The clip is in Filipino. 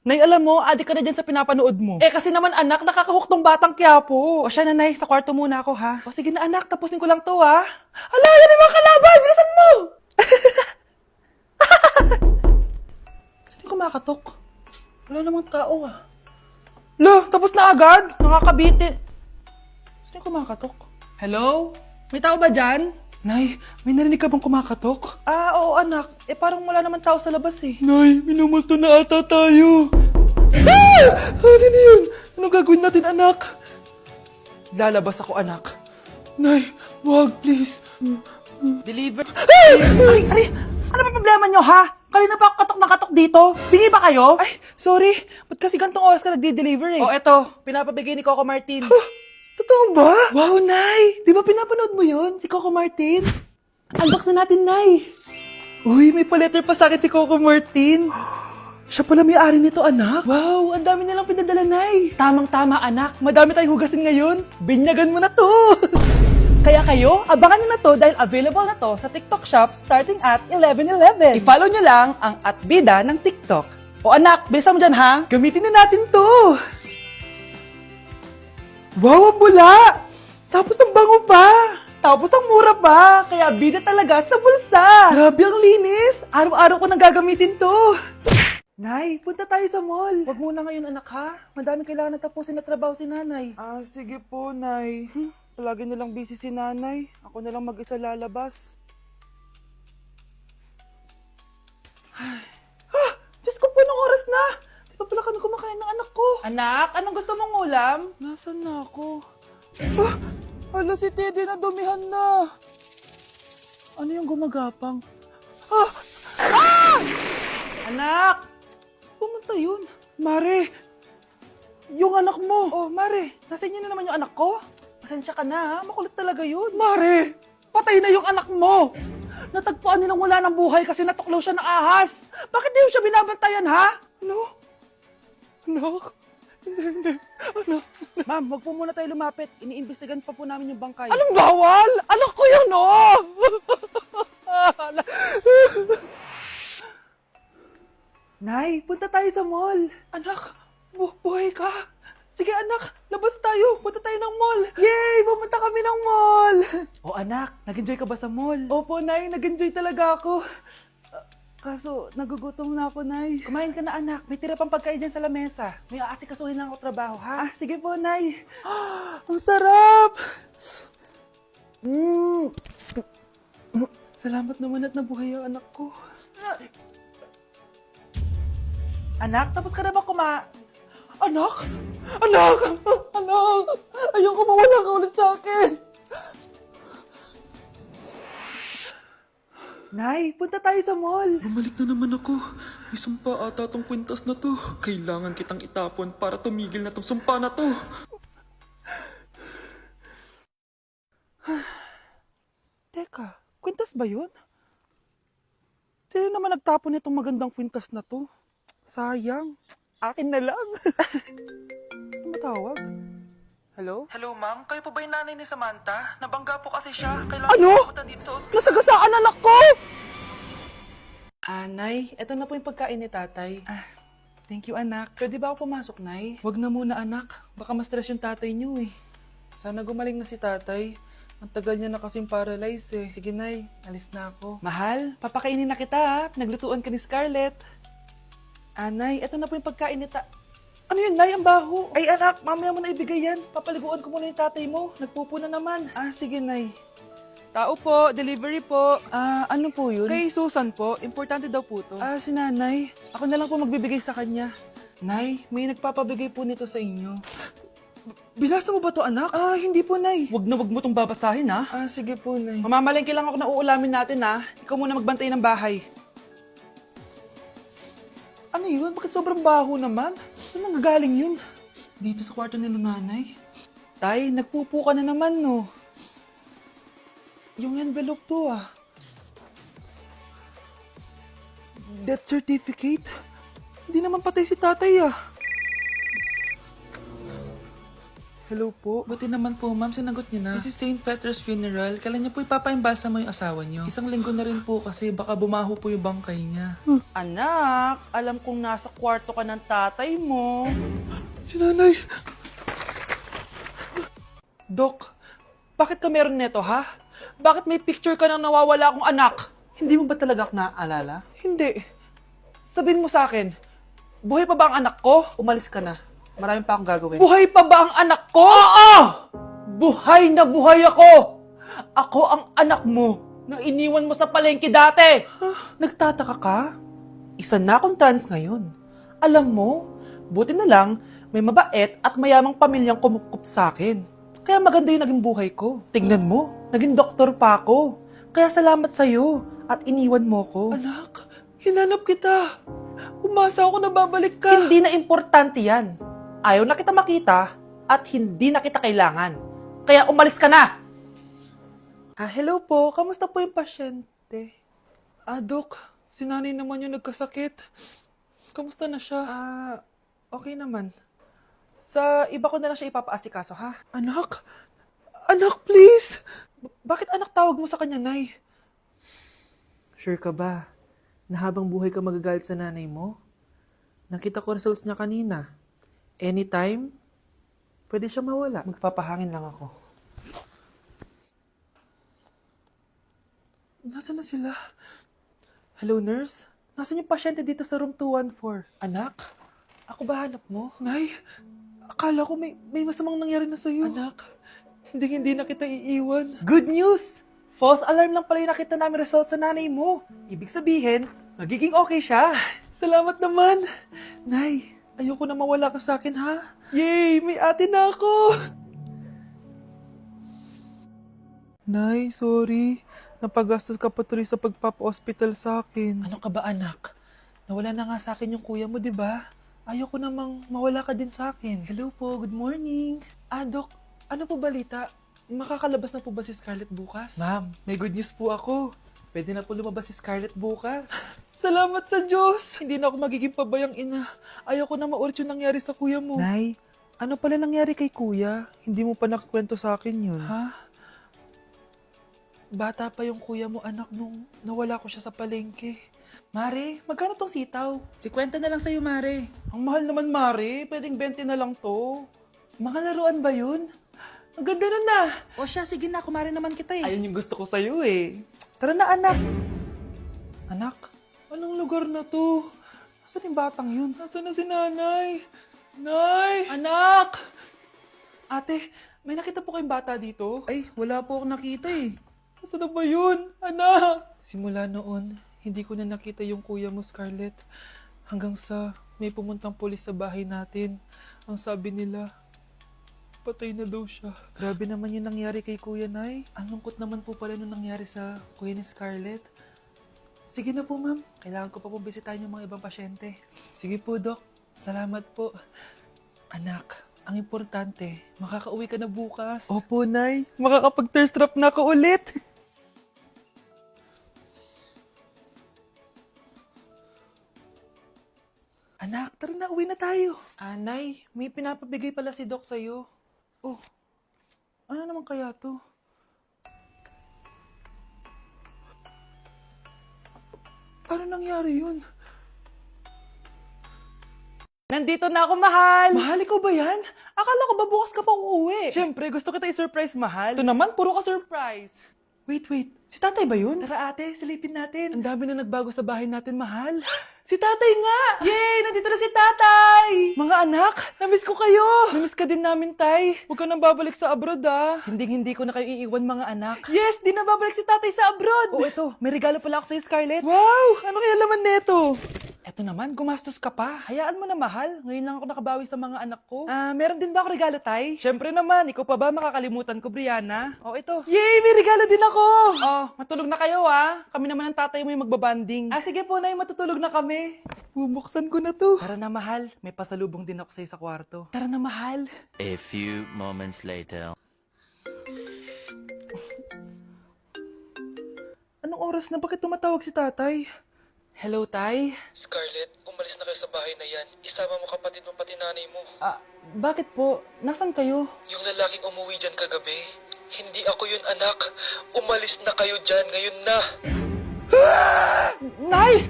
Nay, alam mo, adik ka na dyan sa pinapanood mo. Eh kasi naman anak, nakakahook tong batang Quiapo. O siya na, Nay, sa kwarto muna ako ha. O sige na anak, tapusin ko lang to ha. Ala, yan yung mga kalaban, bilisan mo! Sino yung kumakatok? Wala namang tao ah. Lo, tapos na agad? Nakakabitin. Sino yung kumakatok? Hello? May tao ba dyan? Nay, may narinig ka bang kumakatok? Ah, oo anak. Eh parang wala naman tao sa labas eh. Nay, minumusto na ata tayo. Ah! Sino yun? Ano gagawin natin anak? Lalabas ako anak. Nay, wag please. Deliver. Ay! Ano ba problema nyo ha? Kanina pa ako katok na katok dito. Bingi ba kayo? Ay, sorry. Ba't kasi gantong oras ka nagde-deliver eh? Oh, eto. Pinapabigay ni Coco Martin. Totoo ba? Wow, Nay! Di ba pinapanood mo yun? Si Coco Martin? Unbox na natin, Nay! Uy, may pa-letter pa sa akin si Coco Martin. Siya pala may-ari nito, anak. Wow, ang dami nilang pinadala, Nay. Tamang-tama, anak. Madami tayong hugasin ngayon. Binyagan mo na to. Kaya kayo, abangan nyo na to dahil available na to sa TikTok Shop starting at 11/11. I-follow nyo lang ang @bida ng TikTok. O anak, bilisan mo dyan ha. Gamitin na natin to. Wow, ang bula! Tapos ang bango pa! Tapos ang mura pa! Kaya bida talaga sa bulsa! Grabe ang linis! Araw-araw ko nang gagamitin to! Nay, punta tayo sa mall. Wag muna ngayon anak ha. Madami kailangan na tapusin na trabaho si nanay. Ah, sige po nay. Palagi nilang busy si nanay. Ako na lang mag-isa lalabas. Ay. Ah! Diyos ko po, anong oras na? Di pa pala kami kumakain ng anak ko. Anak, anong gusto mong ulam? Nasaan na ako? Ah! Ala, si Teddy na dumihan na. Ano yung gumagapang? Ah! Ah! Anak! Pumunta yun. Mare! Yung anak mo! Oh, Mare! Nasa inyo na naman yung anak ko? Pasensya ka na ha, makulit talaga yun. Mare! Patay na yung anak mo! Natagpuan nilang wala ng buhay kasi natuklaw siya ng ahas. Bakit di mo siya binabantayan ha? Ano? Anak? Hindi. Anak. Ma'am, wag po muna tayo lumapit. Iniimbestigan pa po namin yung bangkay. Anong bawal? Anak ko yun oh! Nay, punta tayo sa mall. Anak, buhay ka. Sige anak, labas tayo. Punta tayo ng mall. Yay! Pumunta kami ng mall. Oh anak, nag-enjoy ka ba sa mall? Opo, Nay. Nag-enjoy talaga ako. Kaso, nagugutom na ako, Nay. Kumain ka na anak. May tira pang pagkain dyan sa lamesa. May aasikasuhin lang ako trabaho, ha? Ah, sige po, Nay. Ang sarap! Salamat naman at nabuhay ang anak ko. Anak, tapos ka na ba Anak! Anak! Anak! Ayoko mawala ka ulit sa akin! Nay, punta tayo sa mall. Bumalik na naman ako. May sumpa ata tong kwintas na to. Kailangan kitang itapon para tumigil na tong sumpa na to. Teka, kwintas ba yun? Sino naman nagtapon nitong magandang kwintas na to? Sayang. Akin na lang. Tumatawag. Hello? Hello ma'am, kayo po ba yung nanay ni Samantha? Nabangga po kasi siya. Kailangan Ano? pumunta dito sa ospital. Nasagasaan anak ko! Nay, eto na po yung pagkain ni tatay. Thank you anak. Pwede ba ako pumasok, Nay? Wag na muna anak. Baka ma-stress yung tatay niyo eh. Sana gumaling na si tatay. Ang tagal niya na kasing paralyzed eh. Sige Nay, alis na ako. Mahal, papakainin na kita ha. Naglutuan ka ni Scarlett. Nay, eto na po yung pagkain ni Ano yun, Nay? Ang baho. Ay, anak, mamaya mo na ibigay yan. Papaliguan ko muna yung tatay mo. Nagpupo na naman. Sige, Nay. Tao po, delivery po. Ano po yun? Kay Susan po. Importante daw po to. Si Nanay. Ako na lang po magbibigay sa kanya. Nay, may nagpapabigay po nito sa inyo. Binasa mo ba to, anak? Hindi po, Nay. Wag na wag mo tong babasahin, ha? Sige po, Nay. Mamamalengke lang ako na uulamin natin, ha? Ikaw muna magbantay ng bahay. Ano yun? Bakit sobrang baho naman? Saan nanggagaling yun? Dito sa kwarto nila nanay. Tay, nagpupo ka na naman, no? Yung envelope to, Death certificate? Hindi naman patay si tatay, Hello po. Buti naman po, ma'am, sinagot niyo na. This is St. Peter's Funeral. Kailan niyo po ipapaimbasa mo yung asawa niyo? Isang linggo na rin po kasi baka bumaho po yung bangkay niya. Anak, alam kong nasa kwarto ka ng tatay mo. Si nanay! Dok, bakit ka meron neto, ha? Bakit may picture ka ng nawawala akong anak? Hindi mo ba talaga naaalala? Hindi. Sabihin mo sa akin, buhay pa ba ang anak ko? Umalis ka na. Marami pa akong gagawin. Buhay pa ba ang anak ko? Oo! Buhay na buhay ako! Ako ang anak mo na iniwan mo sa palengke dati! Nagtataka ka? Isa na akong trans ngayon. Alam mo, buti na lang, may mabait at mayamang pamilyang kumukup sa akin. Kaya maganda yung naging buhay ko. Tingnan mo, naging doktor pa ako. Kaya salamat sa'yo at iniwan mo ko. Anak, hinanap kita. Umasa ako na babalik ka. Hindi na importante yan. Ayaw na kita makita at hindi na kita kailangan. Kaya umalis ka na! Hello po. Kamusta po yung pasyente? Dok, si nanay naman yung nagkasakit. Kamusta na siya? Okay naman. Sa iba ko na lang siya ipapaasikaso, ha? Anak? Anak, please! Bakit anak tawag mo sa kanya, Nay? Sure ka ba na habang buhay ka magagalit sa nanay mo? Nakita ko results niya kanina. Anytime, pwede siya mawala. Magpapahangin lang ako. Nasaan na sila? Hello, nurse? Nasaan yung pasyente dito sa room 214? Anak? Ako ba hanap mo? Nay, akala ko may masamang nangyari na sa'yo. Anak, hindi na kita iiwan. Good news! False alarm lang pala yung nakita namin results sa nanay mo. Ibig sabihin, magiging okay siya. Salamat naman. Nay, ayoko na mawala ka sa akin, ha? Yay! May ate na ako! Nay, sorry. Napagastos ka pa tuloy sa pagpapa-hospital sa akin. Ano ka ba, anak? Nawala na nga sa akin yung kuya mo, di ba? Ayoko namang mawala ka din sa akin. Hello po, good morning. Dok, ano po balita? Makakalabas na po ba si Scarlett bukas? Ma'am, may good news po ako. Pwede na po lumabas si Scarlett bukas. Salamat sa Diyos! Hindi na ako magiging pabayang ina. Ayoko na maulit yung nangyari sa kuya mo. Nay, ano pala nangyari kay kuya? Hindi mo pa nakakwento sa akin yun. Ha? Bata pa yung kuya mo, anak, nung nawala ko siya sa palengke. Mare, magkano tong sitaw? 50 na lang sa'yo, Mare. Ang mahal naman, Mare. Pwedeng 20 na lang to. Mga laruan ba yun? Ang ganda nun na. O siya, sige na, kumare naman kita eh. Ayun yung gusto ko sa'yo eh. Tara na, anak. Anak, anong lugar na to? Nasaan yung batang yun? Nasaan na si nanay? Nay! Anak! Ate, may nakita po kayong bata dito? Ay, wala po akong nakita eh. Nasaan na ba yun? Anak! Simula noon, hindi ko na nakita yung kuya mo, Scarlett. Hanggang sa may pumuntang pulis sa bahay natin. Ang sabi nila, patay na daw siya. Grabe naman yung nangyari kay Kuya, Nay. Ang lungkot naman po pala nung nangyari sa kuya ni Scarlett. Sige na po, ma'am. Kailangan ko pa po bisitahin yung mga ibang pasyente. Sige po, Dok. Salamat po. Anak, ang importante, makakauwi ka na bukas. Opo, Nay. Makakapag-thirst trap na ako ulit. Anak, tara na, uwi na tayo. Nay, may pinapabigay pala si Doc sa'yo. Oh, ano naman kaya to? Paano nangyari yun? Nandito na ako, mahal! Mahal, ikaw ba yan? Akala ko ba bukas ka pa uuwi? Siyempre, gusto kita i-surprise, mahal. Ito naman, puro ka surprise. Wait. Si tatay ba yun? Tara ate, silipin natin. Ang dami na nagbago sa bahay natin, mahal. Si tatay nga! Yay! Nandito na si tatay! Mga anak, namiss ko kayo! Namiss ka din namin, tay. Huwag ka nang babalik sa abroad, ah. Hindi ko na kayo iiwan, mga anak. Yes! Di na babalik si tatay sa abroad! Oh, ito. May regalo pala ako sa'yo, Scarlett. Wow! Ano kaya laman neto? Eto naman, gumastos ka pa. Hayaan mo na, mahal. Ngayon lang ako nakabawi sa mga anak ko. Meron din ba ako regalo, tay? Siyempre naman. Ikaw pa ba makakalimutan ko, Brianna? Oh, ito. Yay! May regalo din ako! Oh, matulog na kayo, ah. Kami naman ng tatay mo yung magbabanding. Sige po, nay. Matutulog na kami. Bubuksan ko na to. Tara na, mahal. May pasalubong din ako sa'yo sa kwarto. Tara na, mahal. A few moments later. Anong oras na? Bakit tumatawag si tatay? Hello, Tay? Scarlett, umalis na kayo sa bahay na yan. Isama mo kapatid mo pati nanay mo. Bakit po? Nasaan kayo? Yung lalaking umuwi dyan kagabi, hindi ako yun anak. Umalis na kayo dyan ngayon na. Nay!